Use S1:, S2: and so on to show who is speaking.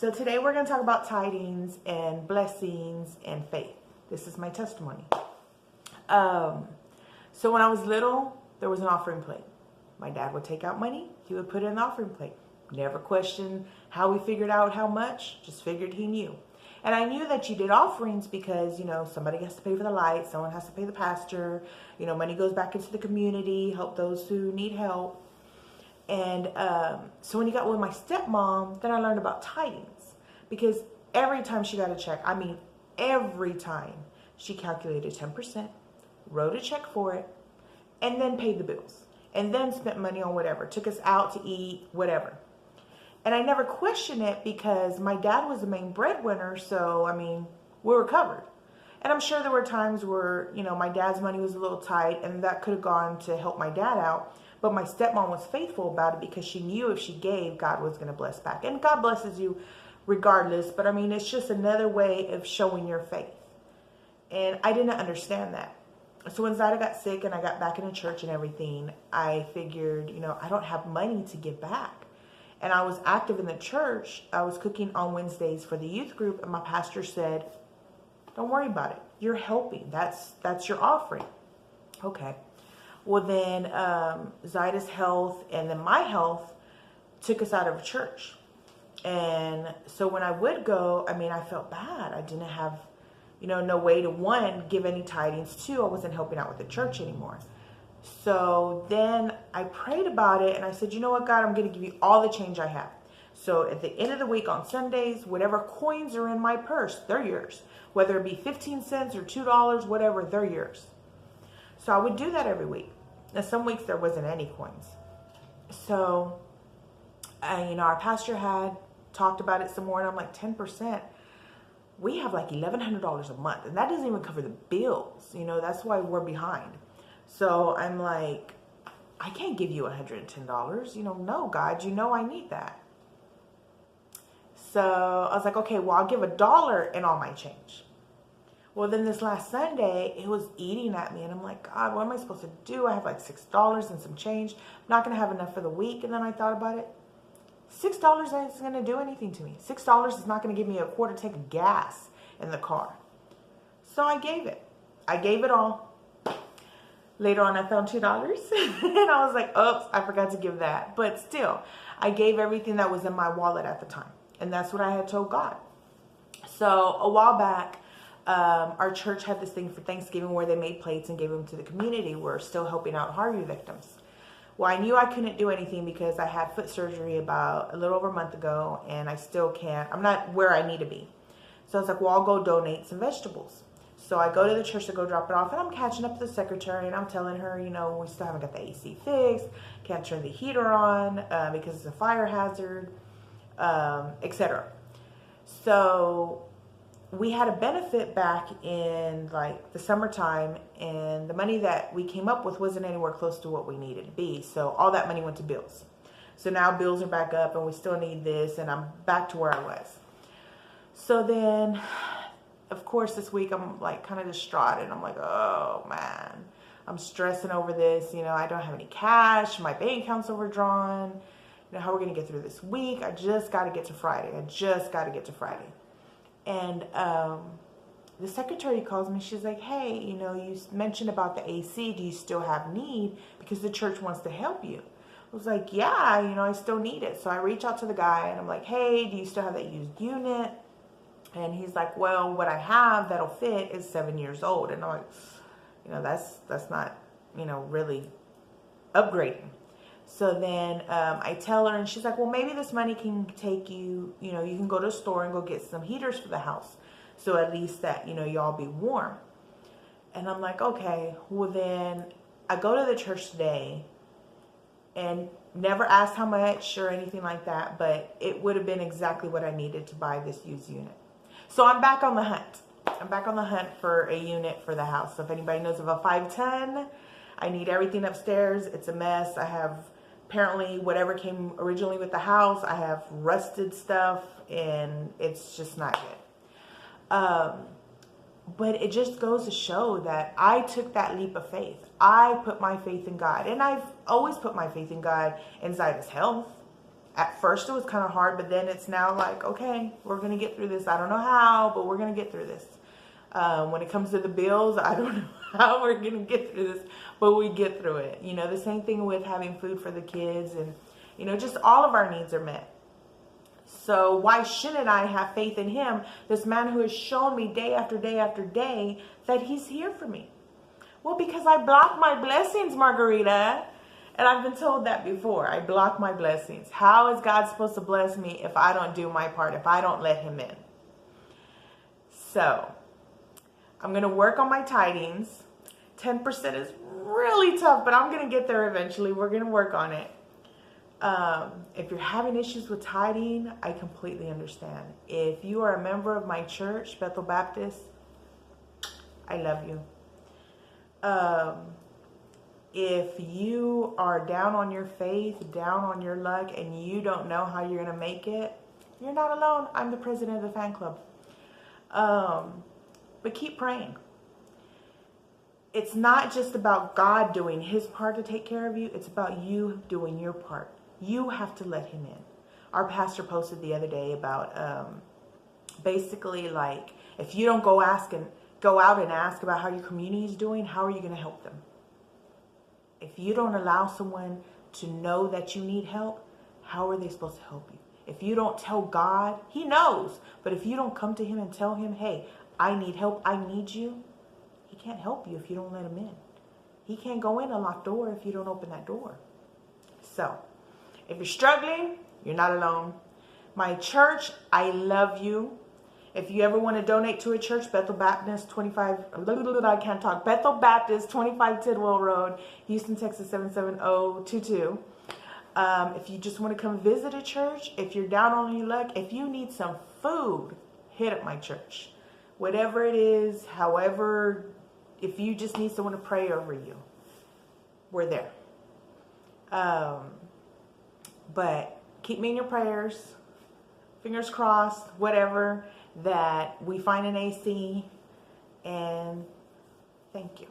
S1: So today we're going to talk about tidings and blessings and faith. This is my testimony. So when I was little, there was an offering plate. My dad would take out money. He would put it in the offering plate. Never questioned how we figured out how much. Just figured he knew. And I knew that you did offerings because, somebody has to pay for the lights. Someone has to pay the pastor. Money goes back into the community, help those who need help. And so when you got with my stepmom, then I learned about tidings. Because every time she got a check, every time, she calculated 10%, wrote a check for it, and then paid the bills. And then spent money on whatever, took us out to eat, whatever. And I never questioned it because my dad was the main breadwinner, so, we were covered. And I'm sure there were times where, my dad's money was a little tight, and that could have gone to help my dad out. But my stepmom was faithful about it because she knew if she gave, God was going to bless back. And God blesses you regardless, but it's just another way of showing your faith. And I didn't understand that. So when Zyda got sick and I got back into church and everything, I figured, I don't have money to give back. And I was active in the church. I was cooking on Wednesdays for the youth group, and my pastor said, don't worry about it. You're helping. That's your offering. Okay. Well, then Zyda's health and then my health took us out of church. And so when I would go, I felt bad. I didn't have, no way to, one, give any tidings. Two, I wasn't helping out with the church anymore. So then I prayed about it and I said, you know what, God, I'm going to give you all the change I have. So at the end of the week on Sundays, whatever coins are in my purse, they're yours. Whether it be 15 cents or $2, whatever, they're yours. So I would do that every week. Now, some weeks there wasn't any coins. So, our pastor had talked about it some more, and I'm like, 10%. We have like $1,100 a month, and that doesn't even cover the bills. That's why we're behind. So I'm like, I can't give you $110. No, God, I need that. So I was like, okay, well, I'll give $1 in all my change. Well, then this last Sunday, it was eating at me. And I'm like, God, what am I supposed to do? I have like $6 and some change. I'm not going to have enough for the week. And then I thought about it. $6 isn't going to do anything to me. $6 is not going to give me a quarter tank of gas in the car. So I gave it. I gave it all. Later on, I found $2. And I was like, oops, I forgot to give that. But still, I gave everything that was in my wallet at the time. And that's what I had told God. So a while back, our church had this thing for Thanksgiving where they made plates and gave them to the community. We're still helping out Harvey victims. Well, I knew I couldn't do anything because I had foot surgery about a little over a month ago, and I still can't. I'm not where I need to be. So I was like, well, I'll go donate some vegetables. So I go to the church to go drop it off, and I'm catching up to the secretary, and I'm telling her, we still haven't got the AC fixed, can't turn the heater on because it's a fire hazard, etc. So we had a benefit back in like the summertime, and the money that we came up with wasn't anywhere close to what we needed to be. So all that money went to bills. So now bills are back up and we still need this, and I'm back to where I was. So then, of course, this week I'm like kind of distraught, and I'm like, oh man, I'm stressing over this. I don't have any cash. My bank account's overdrawn. How we're going to get through this week. I just got to get to Friday. And the secretary calls me. She's like, hey, you mentioned about the AC. Do you still have need? Because the church wants to help you. I was like, yeah, I still need it. So I reach out to the guy and I'm like, hey, do you still have that used unit? And he's like, well, what I have that'll fit is 7 years old. And I'm like, that's not, really upgrading. So then I tell her, and she's like, well, maybe this money can take you, you can go to a store and go get some heaters for the house. So at least that, y'all be warm. And I'm like, okay, well then I go to the church today and never asked how much or anything like that, but it would have been exactly what I needed to buy this used unit. So I'm back on the hunt. I'm back on the hunt for a unit for the house. So if anybody knows of a 510, I need everything upstairs. It's a mess. I have apparently whatever came originally with the house, I have rusted stuff, and it's just not good. But it just goes to show that I took that leap of faith. I put my faith in God, and I've always put my faith in God in Zyda's health. At first it was kind of hard, but then it's now like, okay, we're going to get through this. I don't know how, but we're going to get through this. When it comes to the bills, I don't know how we're going to get through this, but we get through it. You know, the same thing with having food for the kids, and, you know, just all of our needs are met. So why shouldn't I have faith in him, this man who has shown me day after day after day that he's here for me? Well, because I block my blessings, Margarita. And I've been told that before. I block my blessings. How is God supposed to bless me if I don't do my part, if I don't let him in? So, I'm going to work on my tithings. 10% is really tough, but I'm going to get there eventually. We're going to work on it. If you're having issues with tithing, I completely understand. If you are a member of my church, Bethel Baptist, I love you. If you are down on your faith, down on your luck, and you don't know how you're going to make it, you're not alone. I'm the president of the fan club. But keep praying. It's not just about God doing his part to take care of you. It's about you doing your part. You have to let him in. Our pastor posted the other day about basically like, if you don't go out and ask about how your community is doing, how are you going to help them? If you don't allow someone to know that you need help, how are they supposed to help you? If you don't tell God, he knows. But if you don't come to him and tell him, hey, I need help, I need you, he can't help you if you don't let him in. He can't go in a locked door if you don't open that door. So, if you're struggling, you're not alone. My church, I love you. If you ever want to donate to a church, Bethel Baptist, 25 Tidwell Road, Houston, Texas, 77022. If you just want to come visit a church, if you're down on your luck, if you need some food, hit up my church. Whatever it is, however, if you just need someone to pray over you, we're there. But keep me in your prayers, fingers crossed, whatever, that we find an AC, and thank you.